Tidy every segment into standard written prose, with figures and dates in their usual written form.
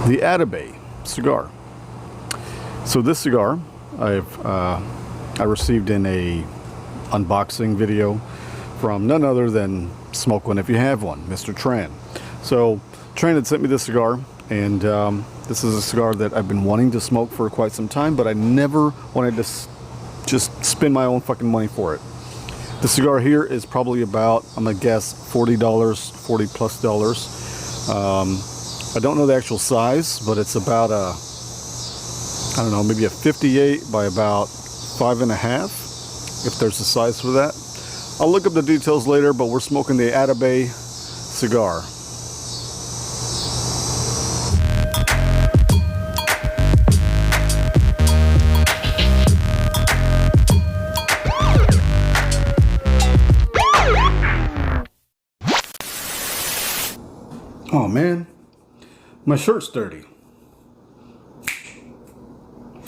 the Atabey cigar. So this cigar I received in a unboxing video from none other than Smoke One If You Have One, Mr. Tran. So Tran had sent me this cigar, and this is a cigar that I've been wanting to smoke for quite some time, but I never wanted to just spend my own fucking money for it. The cigar here is probably about, I'm gonna guess, $40, $40 plus dollars. I don't know the actual size, but it's about a, I don't know, maybe a 58 by about 5.5, if there's a size for that. I'll look up the details later, but we're smoking the Atabey cigar. Oh man, my shirt's dirty.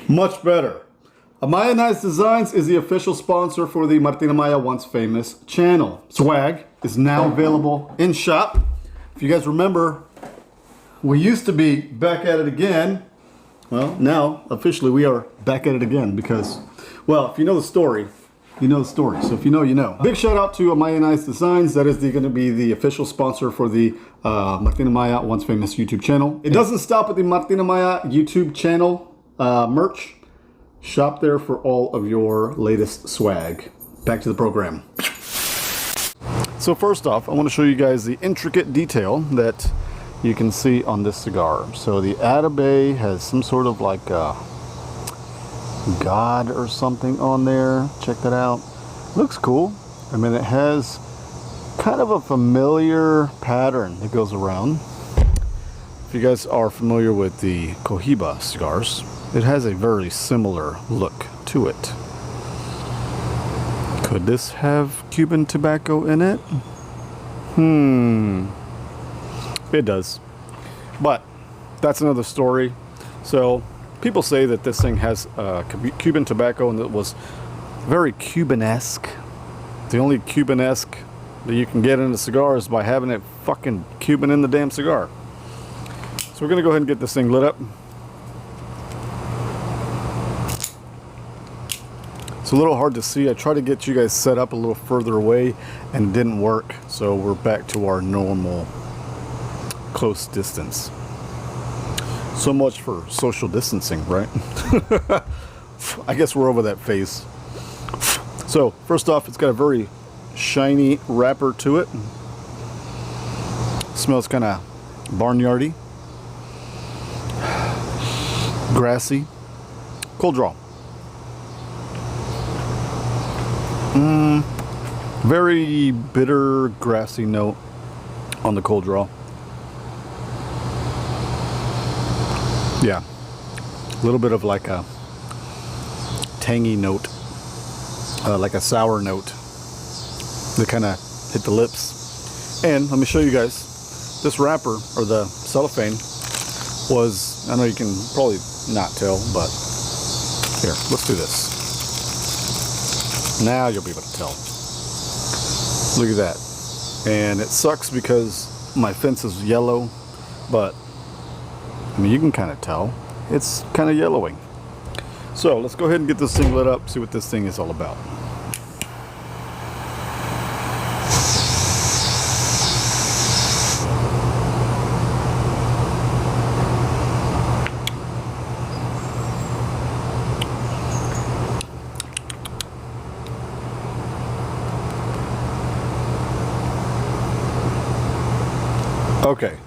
Much better. Amaya Nice Designs is the official sponsor for the Martin Amaya Once Famous channel. Swag is now available in shop. If you guys remember, we used to be back at it again. Well, now officially we are back at it again because, well, if you know the story, you know the story. So if you know, you know. Big shout out to Amaya Nice Designs. That is going to be the official sponsor for the Martin Amaya Once Famous YouTube channel. It doesn't stop at the Martin Amaya YouTube channel merch. Shop there for all of your latest swag. Back to the program. So first off, I want to show you guys the intricate detail that you can see on this cigar. So the Atabey has some sort of like a god or something on there. Check that out. Looks cool. I mean, it has kind of a familiar pattern that goes around. If you guys are familiar with the Cohiba cigars, it has a very similar look to it. Could this have Cuban tobacco in it? It does. But that's another story. So people say that this thing has Cuban tobacco and it was very Cuban-esque. The only Cuban-esque that you can get in a cigar is by having it fucking Cuban in the damn cigar. So we're gonna go ahead and get this thing lit up. It's a little hard to see. I tried to get you guys set up a little further away and it didn't work. So we're back to our normal close distance. So much for social distancing, right? I guess we're over that phase. So first off, it's got a very shiny wrapper to it. Smells kind of barnyardy, grassy, cold draw. Very bitter, grassy note on the cold draw. Yeah, a little bit of like a tangy note, like a sour note that kind of hit the lips. And let me show you guys, this wrapper, or the cellophane, was, I know you can probably not tell, but here, let's do this. Now you'll be able to tell. Look at that. And it sucks because my fence is yellow, but I mean, you can kind of tell. It's kind of yellowing. So let's go ahead and get this thing lit up, see what this thing is all about. Okay,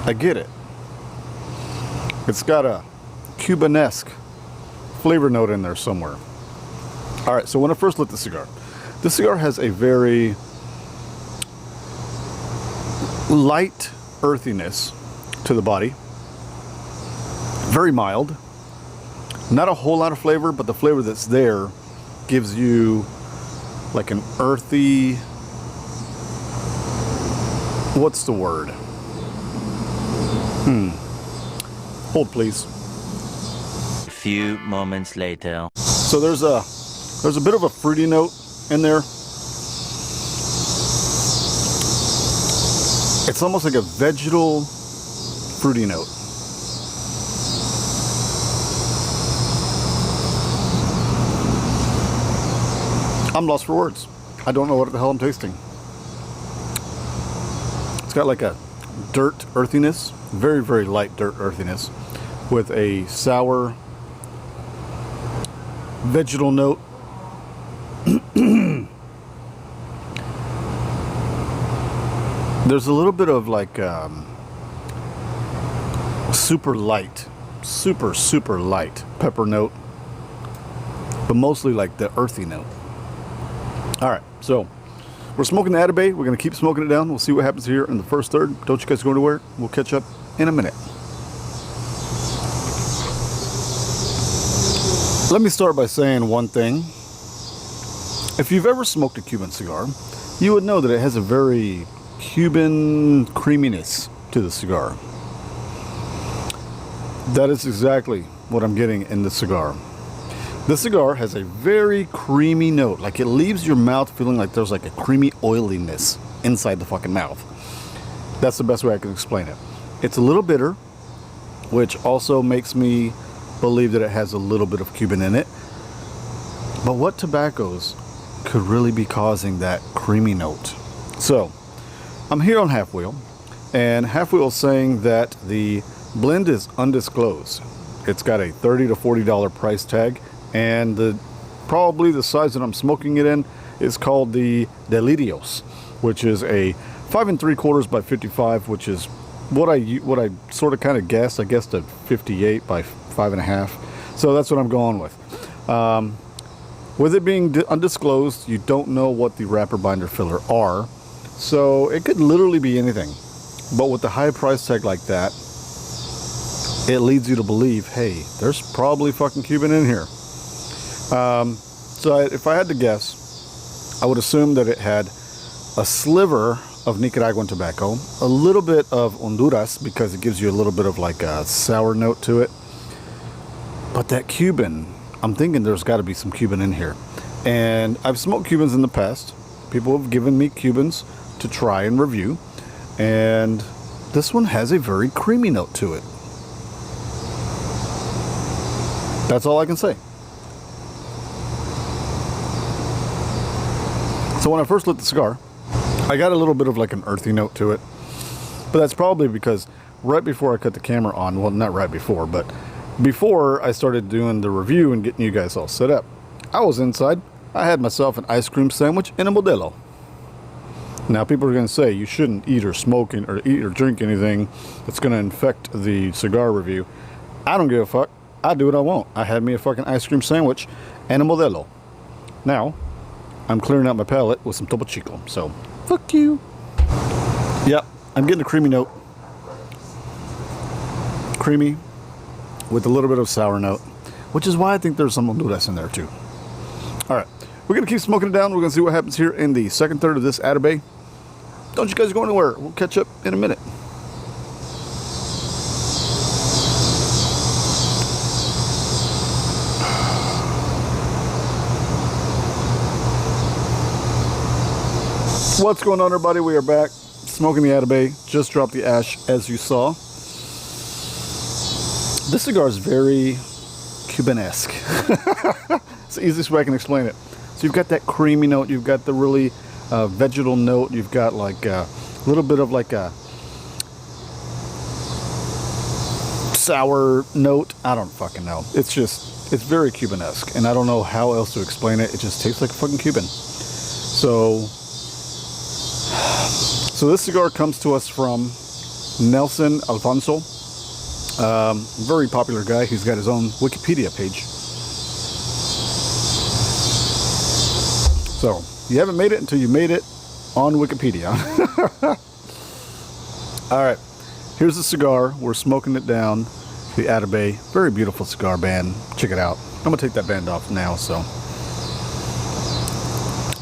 I get it. It's got a Cuban-esque flavor note in there somewhere. All right, so when I first lit the cigar, this cigar has a very light earthiness to the body. Very mild. Not a whole lot of flavor, but the flavor that's there gives you like an earthy, what's the word? Hold please. A few moments later. So there's a bit of a fruity note in there. It's almost like a vegetal fruity note. I'm lost for words. I don't know what the hell I'm tasting. It's got like a dirt earthiness, very, very light dirt earthiness, with a sour vegetal note. There's a little bit of like super light, super light pepper note, but mostly like the earthy note. All right, so we're smoking the Atabey. We're going to keep smoking it down. We'll see what happens here in the first third. Don't you guys go anywhere. We'll catch up in a minute. Let me start by saying one thing. If you've ever smoked a Cuban cigar, you would know that it has a very Cuban creaminess to the cigar. That is exactly what I'm getting in the cigar. The cigar has a very creamy note. Like, it leaves your mouth feeling like there's like a creamy oiliness inside the fucking mouth. That's the best way I can explain it. It's a little bitter, which also makes me believe that it has a little bit of Cuban in it. But what tobaccos could really be causing that creamy note? So, I'm here on Half Wheel, and Half Wheel is saying that the blend is undisclosed. It's got a $30 to $40 price tag, and probably the size that I'm smoking it in is called the Delirios, which is a 5 3/4 by 55, which is what I sort of kind of guessed. I guessed a 58 by 5.5, so that's what I'm going with. With it being undisclosed, you don't know what the wrapper, binder, filler are, so it could literally be anything. But with the high price tag like that, it leads you to believe, hey, there's probably fucking Cuban in here. So if I had to guess, I would assume that it had a sliver of Nicaraguan tobacco, a little bit of Honduras, because it gives you a little bit of like a sour note to it. But that Cuban, I'm thinking there's got to be some Cuban in here. And I've smoked Cubans in the past. People have given me Cubans to try and review. And this one has a very creamy note to it. That's all I can say. So when I first lit the cigar, I got a little bit of like an earthy note to it. But that's probably because right before I cut the camera on, well, not right before, but before I started doing the review and getting you guys all set up, I was inside. I had myself an ice cream sandwich and a Modelo. Now people are going to say you shouldn't eat or smoke or eat or drink anything that's going to infect the cigar review. I don't give a fuck. I do what I want. I had me a fucking ice cream sandwich and a Modelo. Now, I'm clearing out my palate with some Topo Chico, so fuck you. Yep, I'm getting a creamy note. Creamy with a little bit of sour note, which is why I think there's some Honduras in there too. All right, we're going to keep smoking it down. We're going to see what happens here in the second third of this Atabey. Don't you guys go anywhere. We'll catch up in a minute. What's going on, everybody? We are back smoking the Atabey. Just dropped the ash, as you saw. This cigar is very Cuban-esque. It's the easiest way I can explain it. So you've got that creamy note, you've got the really vegetal note, you've got like a little bit of like a sour note. I don't fucking know. It's just, it's very Cuban-esque, and I don't know how else to explain it. It just tastes like a fucking Cuban. So this cigar comes to us from Nelson Alfonso. Very popular guy. He's got his own Wikipedia page. So you haven't made it until you made it on Wikipedia. All right, here's the cigar. We're smoking it down. The Atabey, very beautiful cigar band. Check it out. I'm gonna take that band off now. So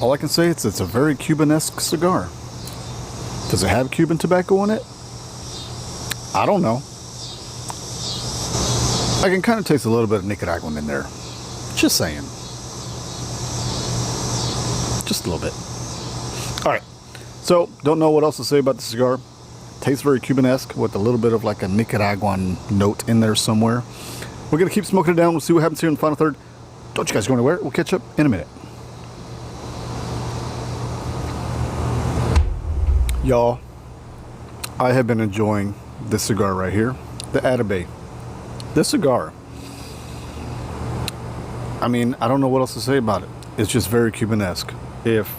all I can say is it's a very Cuban-esque cigar. Does it have Cuban tobacco in it? I don't know. I can kind of taste a little bit of Nicaraguan in there. Just saying. Just a little bit. All right. So, don't know what else to say about the cigar. Tastes very Cuban-esque with a little bit of like a Nicaraguan note in there somewhere. We're going to keep smoking it down. We'll see what happens here in the final third. Don't you guys go anywhere. We'll catch up in a minute. Y'all, I have been enjoying this cigar right here, the Atabey. This cigar, I mean, I don't know what else to say about it. It's just very Cuban-esque. If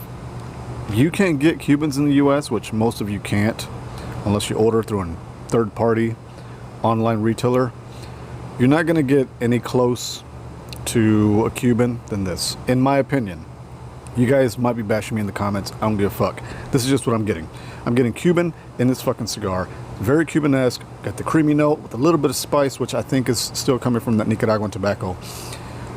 you can't get Cubans in the US, which most of you can't, unless you order through a third-party online retailer, you're not going to get any close to a Cuban than this, in my opinion. You guys might be bashing me in the comments. I don't give a fuck. This is just what I'm getting. I'm getting Cuban in this fucking cigar. Very Cuban-esque. Got the creamy note with a little bit of spice, which I think is still coming from that Nicaraguan tobacco.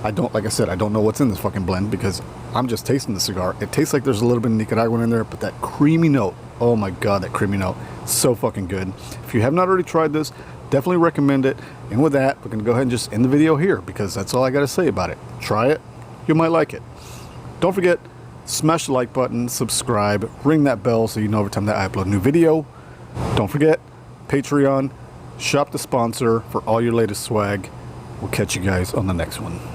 Like I said, I don't know what's in this fucking blend because I'm just tasting the cigar. It tastes like there's a little bit of Nicaraguan in there, but that creamy note, oh my God, that creamy note, so fucking good. If you have not already tried this, definitely recommend it. And with that, we're gonna go ahead and just end the video here because that's all I gotta say about it. Try it, you might like it. Don't forget, smash the like button, subscribe, ring that bell so you know every time that I upload a new video. Don't forget, Patreon, shop the sponsor for all your latest swag. We'll catch you guys on the next one.